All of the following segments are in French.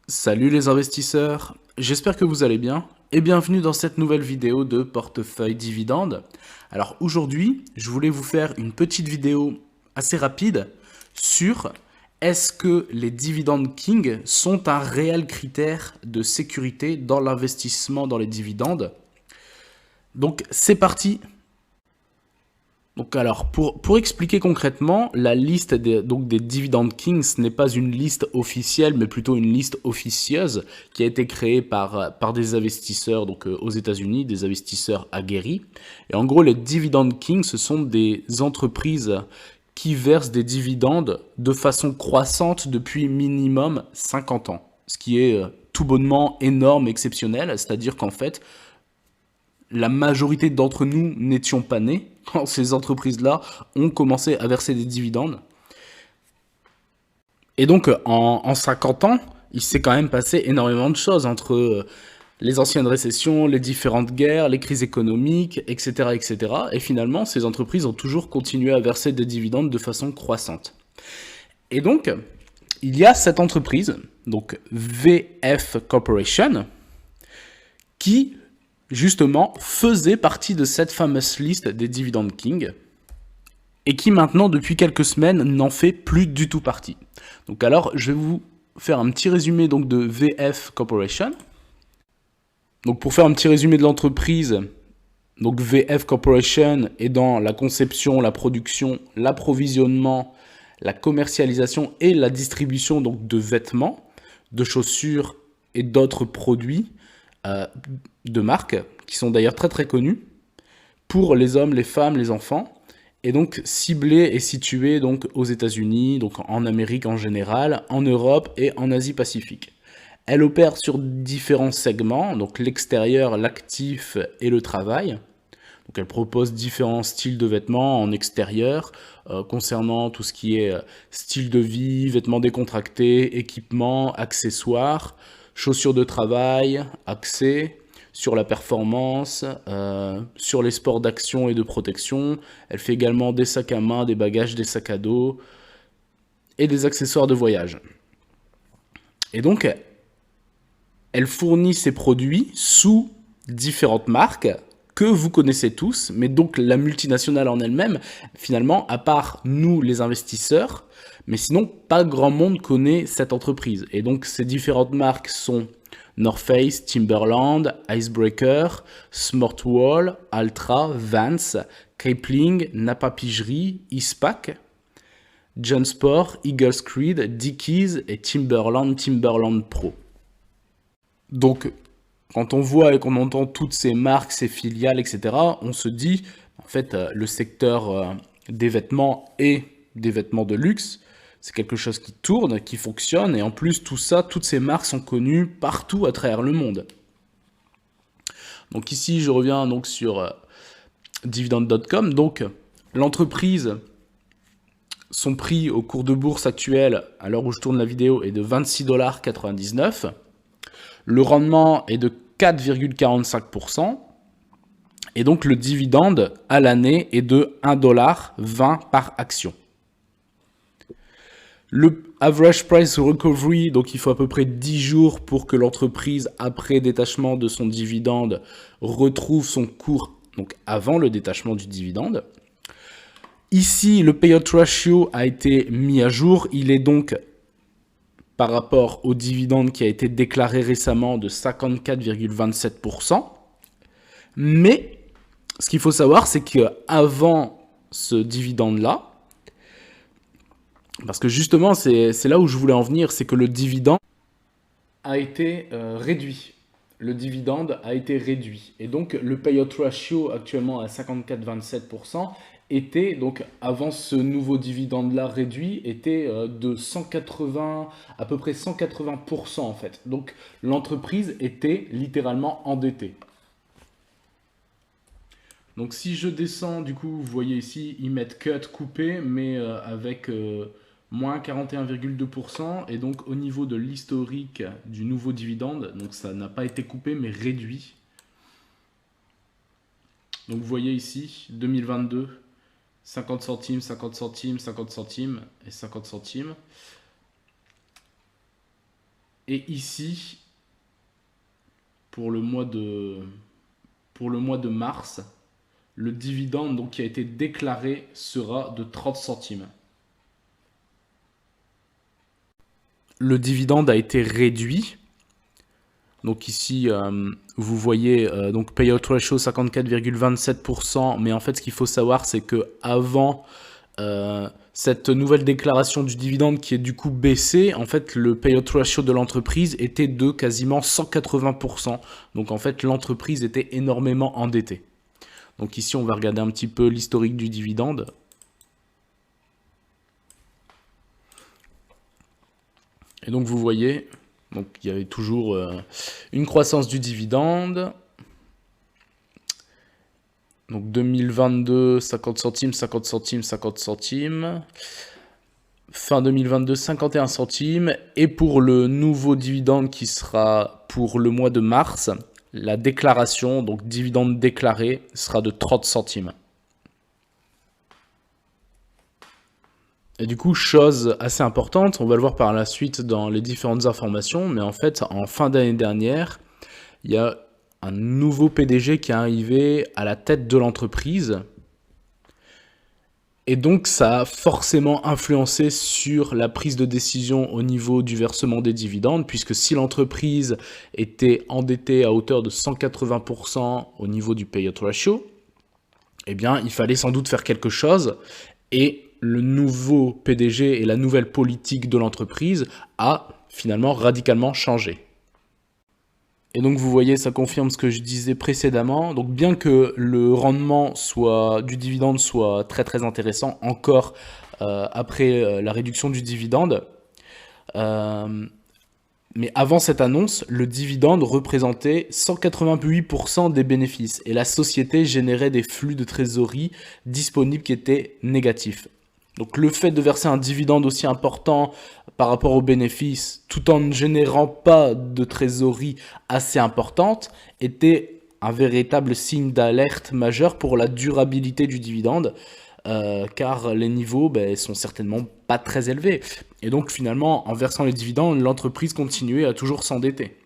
Salut les investisseurs, j'espère que vous allez bien et bienvenue dans cette nouvelle vidéo de portefeuille dividende. Alors aujourd'hui, je voulais vous faire une petite vidéo assez rapide sur est-ce que les dividendes King sont un réel critère de sécurité dans l'investissement dans les dividendes. Donc c'est parti. Donc alors, pour expliquer concrètement, la liste des Dividend Kings ce n'est pas une liste officielle, mais plutôt une liste officieuse qui a été créée par des investisseurs aux États-Unis, des investisseurs aguerris. Et en gros, les Dividend Kings, ce sont des entreprises qui versent des dividendes de façon croissante depuis minimum 50 ans. Ce qui est tout bonnement énorme, exceptionnel, c'est-à-dire qu'en fait, la majorité d'entre nous n'étions pas nés quand ces entreprises-là ont commencé à verser des dividendes. Et donc, en 50 ans, il s'est quand même passé énormément de choses entre les anciennes récessions, les différentes guerres, les crises économiques, etc., etc. Et finalement, ces entreprises ont toujours continué à verser des dividendes de façon croissante. Et donc, il y a cette entreprise, donc VF Corporation, qui justement, faisait partie de cette fameuse liste des Dividend Kings et qui maintenant, depuis quelques semaines, n'en fait plus du tout partie. Donc alors, je vais vous faire un petit résumé donc de VF Corporation. Donc pour faire un petit résumé de l'entreprise, donc VF Corporation est dans la conception, la production, l'approvisionnement, la commercialisation et la distribution donc de vêtements, de chaussures et d'autres produits de marques qui sont d'ailleurs très très connus pour les hommes, les femmes, les enfants, et donc ciblé et situé donc aux États-Unis, donc en Amérique en général, en Europe et en Asie-Pacifique. Elle opère sur différents segments, donc l'extérieur, l'actif et le travail. Donc elle propose différents styles de vêtements en extérieur, concernant tout ce qui est style de vie, vêtements décontractés, équipements, accessoires, chaussures de travail, accès, sur la performance, sur les sports d'action et de protection. Elle fait également des sacs à main, des bagages, des sacs à dos et des accessoires de voyage. Et donc, elle fournit ses produits sous différentes marques que vous connaissez tous, mais donc la multinationale en elle-même, finalement, à part nous les investisseurs, mais sinon, pas grand monde connaît cette entreprise. Et donc, ces différentes marques sont North Face, Timberland, Icebreaker, Smartwall, Altra, Vans, Kipling, Napa Pigerie, Eastpak, John Sport, Eagles Creed, Dickies et Timberland Pro. Donc, quand on voit et qu'on entend toutes ces marques, ces filiales, etc., on se dit, en fait, le secteur des vêtements et des vêtements de luxe, c'est quelque chose qui tourne, qui fonctionne, et en plus, tout ça, toutes ces marques sont connues partout à travers le monde. Donc ici, je reviens donc sur dividend.com. Donc, l'entreprise, son prix au cours de bourse actuel, à l'heure où je tourne la vidéo, est de 26,99 $. Le rendement est de 4,45%. Et donc le dividende à l'année est de 1,20 $ par action. Le average price recovery, donc il faut à peu près 10 jours pour que l'entreprise, après détachement de son dividende, retrouve son cours donc avant le détachement du dividende. Ici, le payout ratio a été mis à jour. Il est donc par rapport au dividende qui a été déclaré récemment de 54,27%. Mais ce qu'il faut savoir, c'est qu'avant ce dividende-là, parce que justement, c'est là où je voulais en venir, c'est que le dividende a été réduit. Le dividende a été réduit. Et donc, le payout ratio actuellement à 54,27% était, donc avant ce nouveau dividende-là réduit, était de 180, à peu près 180% en fait. Donc, l'entreprise était littéralement endettée. Donc si je descends, du coup, vous voyez ici, ils mettent cut coupé, mais avec moins 41,2%. Et donc au niveau de l'historique du nouveau dividende, donc ça n'a pas été coupé, mais réduit. Donc vous voyez ici, 2022, 50 centimes, 50 centimes, 50 centimes et 50 centimes. Et ici, pour le mois de, pour le mois de mars, le dividende donc, qui a été déclaré sera de 30 centimes. Le dividende a été réduit. Donc ici, vous voyez donc payout ratio 54,27%. Mais en fait, ce qu'il faut savoir, c'est que avant cette nouvelle déclaration du dividende qui est du coup baissée, en fait, le payout ratio de l'entreprise était de quasiment 180%. Donc en fait, l'entreprise était énormément endettée. Donc ici, on va regarder un petit peu l'historique du dividende. Et donc vous voyez, donc il y avait toujours une croissance du dividende. Donc 2022, 50 centimes, 50 centimes, 50 centimes. Fin 2022, 51 centimes. Et pour le nouveau dividende qui sera pour le mois de mars, la déclaration, donc dividende déclaré, sera de 30 centimes. Et du coup, chose assez importante, on va le voir par la suite dans les différentes informations, mais en fait, en fin d'année dernière, il y a un nouveau PDG qui est arrivé à la tête de l'entreprise. Et donc, ça a forcément influencé sur la prise de décision au niveau du versement des dividendes, puisque si l'entreprise était endettée à hauteur de 180% au niveau du payout ratio, eh bien, il fallait sans doute faire quelque chose. Et le nouveau PDG et la nouvelle politique de l'entreprise a finalement radicalement changé. Et donc vous voyez, ça confirme ce que je disais précédemment. Donc bien que le rendement du dividende soit très très intéressant encore après la réduction du dividende, mais avant cette annonce, le dividende représentait 188% des bénéfices et la société générait des flux de trésorerie disponibles qui étaient négatifs. Donc le fait de verser un dividende aussi important par rapport aux bénéfices, tout en ne générant pas de trésorerie assez importante, était un véritable signe d'alerte majeur pour la durabilité du dividende, car les niveaux sont certainement pas très élevés. Et donc finalement, en versant les dividendes, l'entreprise continuait à toujours s'endetter.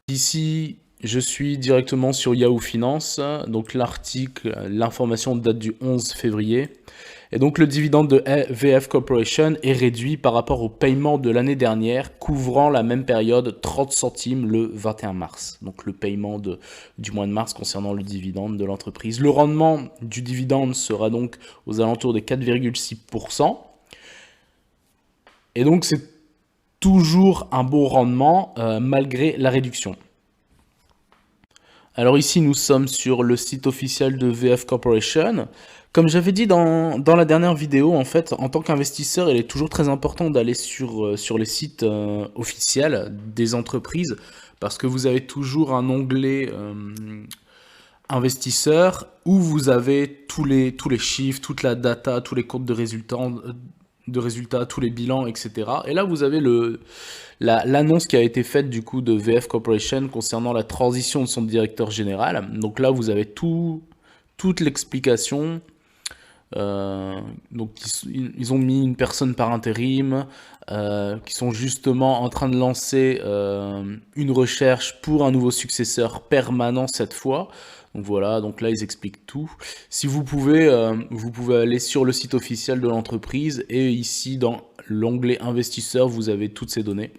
Ici, je suis directement sur Yahoo Finance, donc l'information date du 11 février. Et donc le dividende de VF Corporation est réduit par rapport au paiement de l'année dernière, couvrant la même période 30 centimes le 21 mars. Donc le paiement du mois de mars concernant le dividende de l'entreprise. Le rendement du dividende sera donc aux alentours de 4,6%. Et donc c'est toujours un bon rendement malgré la réduction. Alors ici, nous sommes sur le site officiel de VF Corporation. Comme j'avais dit dans la dernière vidéo, en fait, en tant qu'investisseur, il est toujours très important d'aller sur les sites officiels des entreprises parce que vous avez toujours un onglet investisseur où vous avez tous les chiffres, toute la data, tous les comptes de résultats, tous les bilans, etc. Et là, vous avez l'annonce qui a été faite du coup de VF Corporation concernant la transition de son directeur général. Donc là, vous avez toute l'explication. Donc ils ont mis une personne par intérim, qui sont justement en train de lancer une recherche pour un nouveau successeur permanent cette fois. Donc voilà, donc là ils expliquent tout. Si vous pouvez aller sur le site officiel de l'entreprise et ici dans l'onglet investisseurs, vous avez toutes ces données.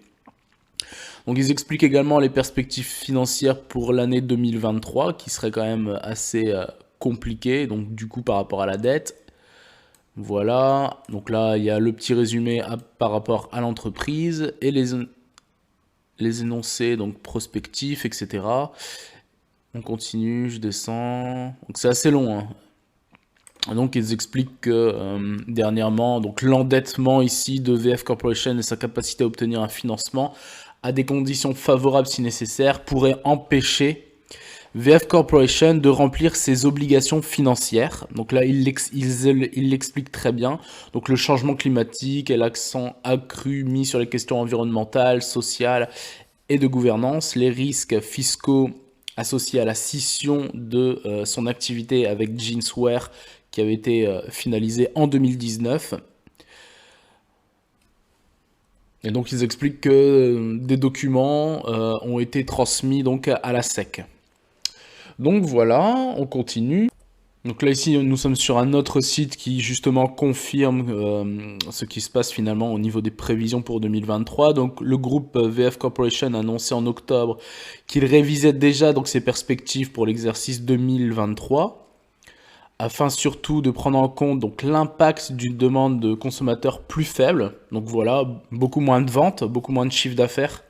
Donc ils expliquent également les perspectives financières pour l'année 2023 qui serait quand même assez compliquée, donc du coup par rapport à la dette. Voilà, donc là il y a le petit résumé par rapport à l'entreprise et les énoncés donc prospectifs, etc. On continue, je descends. Donc c'est assez long, hein. Donc ils expliquent que dernièrement, donc l'endettement ici de VF Corporation et sa capacité à obtenir un financement à des conditions favorables si nécessaire pourrait empêcher VF Corporation de remplir ses obligations financières. Donc là, il l'explique très bien. Donc le changement climatique et l'accent accru mis sur les questions environnementales, sociales et de gouvernance, les risques fiscaux associés à la scission de son activité avec Jeanswear qui avait été finalisée en 2019. Et donc ils expliquent que des documents ont été transmis donc à la SEC. Donc voilà, on continue. Donc là ici nous sommes sur un autre site qui justement confirme ce qui se passe finalement au niveau des prévisions pour 2023. Donc le groupe VF Corporation a annoncé en octobre qu'il révisait déjà donc ses perspectives pour l'exercice 2023, afin surtout de prendre en compte donc l'impact d'une demande de consommateurs plus faible. Donc voilà, beaucoup moins de ventes, beaucoup moins de chiffre d'affaires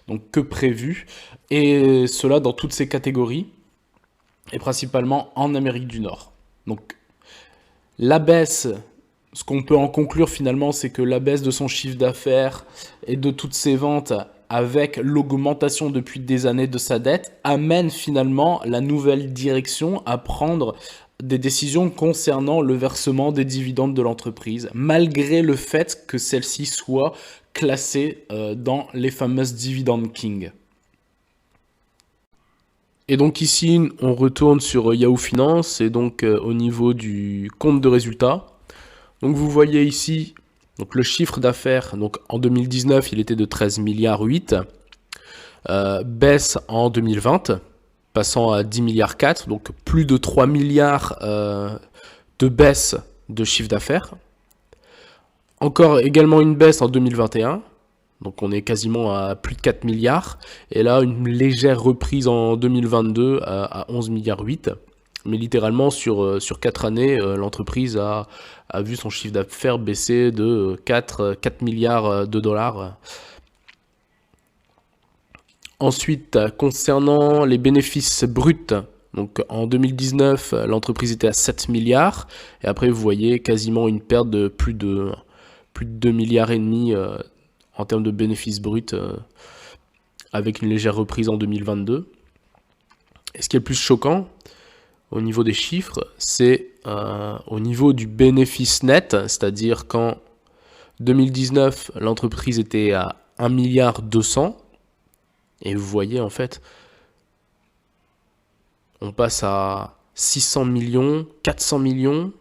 donc que prévu, et cela dans toutes ces catégories, et principalement en Amérique du Nord. Donc la baisse, ce qu'on peut en conclure finalement, c'est que la baisse de son chiffre d'affaires et de toutes ses ventes, avec l'augmentation depuis des années de sa dette, amène finalement la nouvelle direction à prendre des décisions concernant le versement des dividendes de l'entreprise, malgré le fait que celle-ci soit classée dans les fameuses Dividend King. Et donc ici, on retourne sur Yahoo Finance, et donc au niveau du compte de résultat. Donc vous voyez ici donc le chiffre d'affaires, donc en 2019, il était de 13 milliards 8, baisse en 2020, passant à 10 milliards 4, donc plus de 3 milliards de baisse de chiffre d'affaires. Encore également une baisse en 2021. Donc on est quasiment à plus de 4 milliards. Et là, une légère reprise en 2022 à 11 milliards 8. Mais littéralement, sur 4 années, l'entreprise a vu son chiffre d'affaires baisser de 4 milliards de dollars. Ensuite, concernant les bénéfices bruts, donc en 2019, l'entreprise était à 7 milliards. Et après, vous voyez quasiment une perte de plus de 2 milliards et demi en termes de bénéfices bruts, avec une légère reprise en 2022. Et ce qui est le plus choquant au niveau des chiffres, c'est au niveau du bénéfice net, c'est-à-dire qu'en 2019, l'entreprise était à 1 milliard 200, et vous voyez en fait, on passe à 600 millions, 400 millions,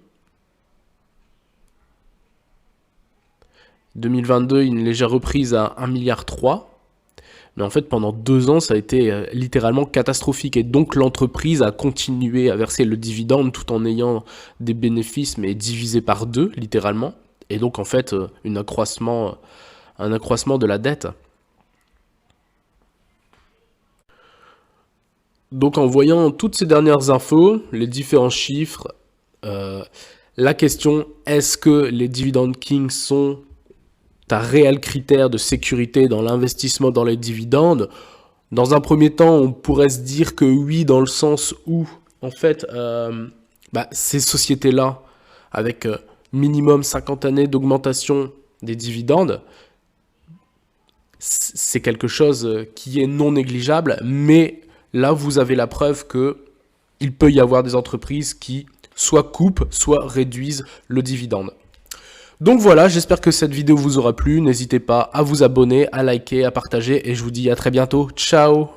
2022, une légère reprise à 1 milliard 3. Mais en fait, pendant 2 ans, ça a été littéralement catastrophique. Et donc, l'entreprise a continué à verser le dividende tout en ayant des bénéfices, mais divisé par 2, littéralement. Et donc, en fait, un accroissement de la dette. Donc, en voyant toutes ces dernières infos, les différents chiffres, la question, est-ce que les Dividend Kings sont un réel critère de sécurité dans l'investissement dans les dividendes? Dans un premier temps, on pourrait se dire que oui, dans le sens où, en fait, ces sociétés-là, avec minimum 50 années d'augmentation des dividendes, c'est quelque chose qui est non négligeable, mais là, vous avez la preuve qu'il peut y avoir des entreprises qui soit coupent, soit réduisent le dividende. Donc voilà, j'espère que cette vidéo vous aura plu. N'hésitez pas à vous abonner, à liker, à partager, et je vous dis à très bientôt. Ciao!